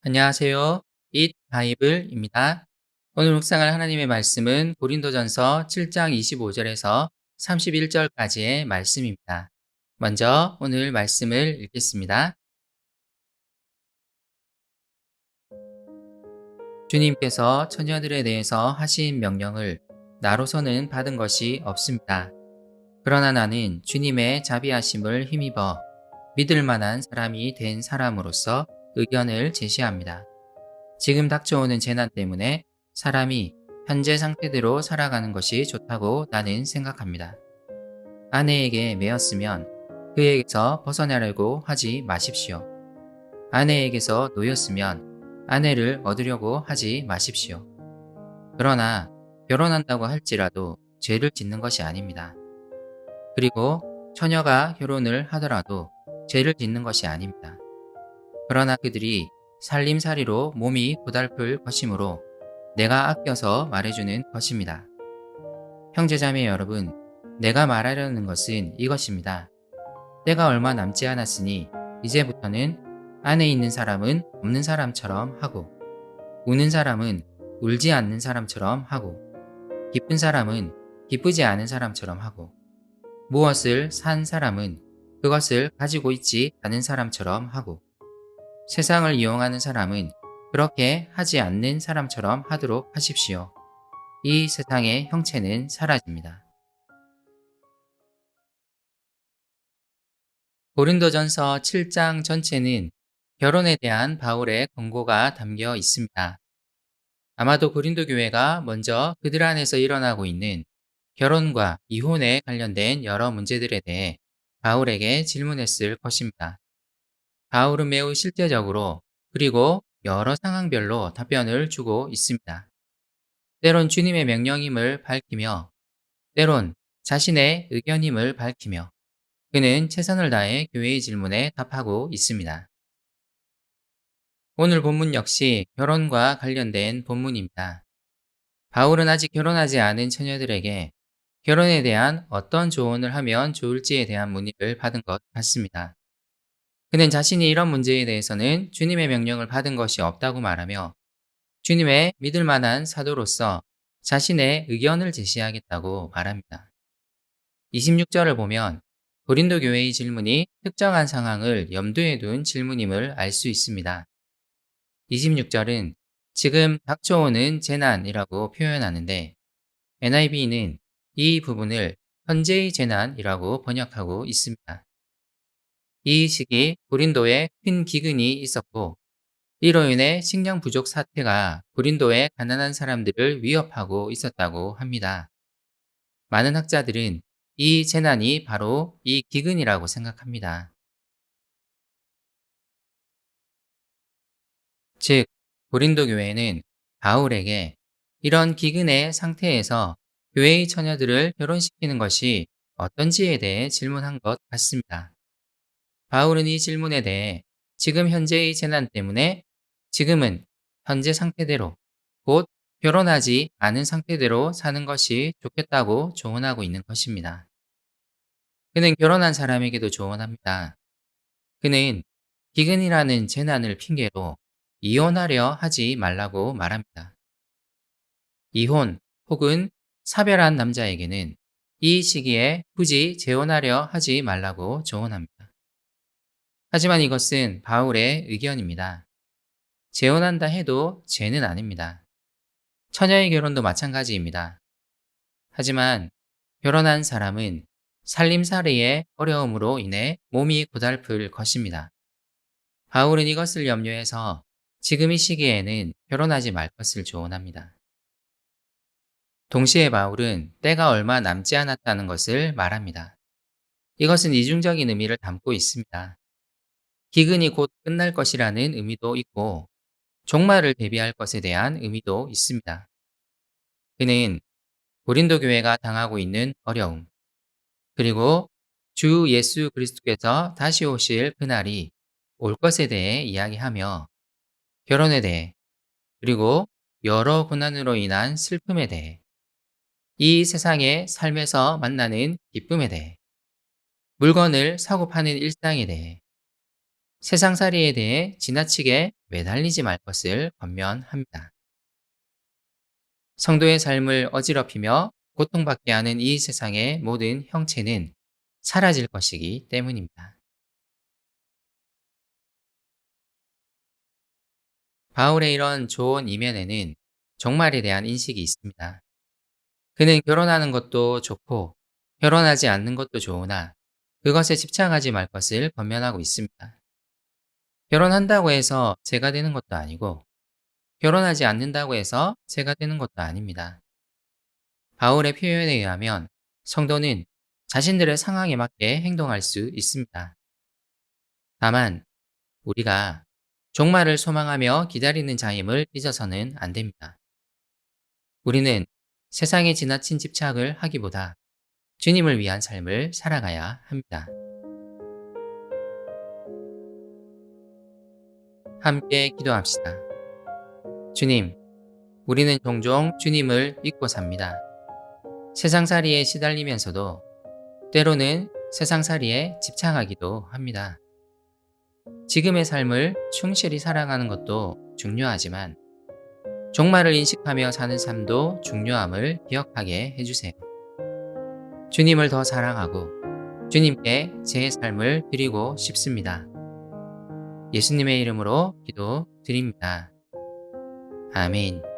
안녕하세요. 잇 바이블입니다. 오늘 묵상할 하나님의 말씀은 고린도전서 7장 25절에서 31절까지의 말씀입니다. 먼저 오늘 말씀을 읽겠습니다. 주님께서 처녀들에 대해서 하신 명령을 나로서는 받은 것이 없습니다. 그러나 나는 주님의 자비하심을 힘입어 믿을 만한 사람이 된 사람으로서 의견을 제시합니다. 지금 닥쳐오는 재난 때문에 사람이 현재 상태대로 살아가는 것이 좋다고 나는 생각합니다. 아내에게 매였으면 그에게서 벗어나려고 하지 마십시오. 아내에게서 놓였으면 아내를 얻으려고 하지 마십시오. 그러나 결혼한다고 할지라도 죄를 짓는 것이 아닙니다. 그리고 처녀가 결혼을 하더라도 죄를 짓는 것이 아닙니다. 그러나 그들이 살림살이로 몸이 고달플 것이므로 내가 아껴서 말해주는 것입니다. 형제자매 여러분, 내가 말하려는 것은 이것입니다. 때가 얼마 남지 않았으니 이제부터는 안에 있는 사람은 없는 사람처럼 하고, 우는 사람은 울지 않는 사람처럼 하고, 기쁜 사람은 기쁘지 않은 사람처럼 하고, 무엇을 산 사람은 그것을 가지고 있지 않은 사람처럼 하고, 세상을 이용하는 사람은 그렇게 하지 않는 사람처럼 하도록 하십시오. 이 세상의 형체는 사라집니다. 고린도전서 7장 전체는 결혼에 대한 바울의 권고가 담겨 있습니다. 아마도 고린도 교회가 먼저 그들 안에서 일어나고 있는 결혼과 이혼에 관련된 여러 문제들에 대해 바울에게 질문했을 것입니다. 바울은 매우 실제적으로 그리고 여러 상황별로 답변을 주고 있습니다. 때론 주님의 명령임을 밝히며 때론 자신의 의견임을 밝히며 그는 최선을 다해 교회의 질문에 답하고 있습니다. 오늘 본문 역시 결혼과 관련된 본문입니다. 바울은 아직 결혼하지 않은 처녀들에게 결혼에 대한 어떤 조언을 하면 좋을지에 대한 문의를 받은 것 같습니다. 그는 자신이 이런 문제에 대해서는 주님의 명령을 받은 것이 없다고 말하며 주님의 믿을 만한 사도로서 자신의 의견을 제시하겠다고 말합니다. 26절을 보면 고린도 교회의 질문이 특정한 상황을 염두에 둔 질문임을 알 수 있습니다. 26절은 지금 닥쳐오는 재난이라고 표현하는데 NIV는 이 부분을 현재의 재난이라고 번역하고 있습니다. 이 시기 고린도에 큰 기근이 있었고 이로 인해 식량 부족 사태가 고린도의 가난한 사람들을 위협하고 있었다고 합니다. 많은 학자들은 이 재난이 바로 이 기근이라고 생각합니다. 즉, 고린도 교회는 바울에게 이런 기근의 상태에서 교회의 처녀들을 결혼시키는 것이 어떤지에 대해 질문한 것 같습니다. 바울은 이 질문에 대해 지금 현재의 재난 때문에 지금은 현재 상태대로 곧 결혼하지 않은 상태대로 사는 것이 좋겠다고 조언하고 있는 것입니다. 그는 결혼한 사람에게도 조언합니다. 그는 기근이라는 재난을 핑계로 이혼하려 하지 말라고 말합니다. 이혼 혹은 사별한 남자에게는 이 시기에 굳이 재혼하려 하지 말라고 조언합니다. 하지만 이것은 바울의 의견입니다. 재혼한다 해도 죄는 아닙니다. 처녀의 결혼도 마찬가지입니다. 하지만 결혼한 사람은 살림살이의 어려움으로 인해 몸이 고달플 것입니다. 바울은 이것을 염려해서 지금 이 시기에는 결혼하지 말 것을 조언합니다. 동시에 바울은 때가 얼마 남지 않았다는 것을 말합니다. 이것은 이중적인 의미를 담고 있습니다. 기근이 곧 끝날 것이라는 의미도 있고 종말을 대비할 것에 대한 의미도 있습니다. 그는 고린도 교회가 당하고 있는 어려움, 그리고 주 예수 그리스도께서 다시 오실 그날이 올 것에 대해 이야기하며 결혼에 대해 그리고 여러 고난으로 인한 슬픔에 대해 이 세상의 삶에서 만나는 기쁨에 대해 물건을 사고 파는 일상에 대해 세상살이에 대해 지나치게 매달리지 말 것을 권면합니다. 성도의 삶을 어지럽히며 고통받게 하는 이 세상의 모든 형체는 사라질 것이기 때문입니다. 바울의 이런 조언 이면에는 종말에 대한 인식이 있습니다. 그는 결혼하는 것도 좋고 결혼하지 않는 것도 좋으나 그것에 집착하지 말 것을 권면하고 있습니다. 결혼한다고 해서 죄가 되는 것도 아니고 결혼하지 않는다고 해서 죄가 되는 것도 아닙니다. 바울의 표현에 의하면 성도는 자신들의 상황에 맞게 행동할 수 있습니다. 다만 우리가 종말을 소망하며 기다리는 자임을 잊어서는 안 됩니다. 우리는 세상에 지나친 집착을 하기보다 주님을 위한 삶을 살아가야 합니다. 함께 기도합시다. 주님, 우리는 종종 주님을 잊고 삽니다. 세상살이에 시달리면서도 때로는 세상살이에 집착하기도 합니다. 지금의 삶을 충실히 살아가는 것도 중요하지만 종말을 인식하며 사는 삶도 중요함을 기억하게 해주세요. 주님을 더 사랑하고 주님께 제 삶을 드리고 싶습니다. 예수님의 이름으로 기도드립니다. 아멘.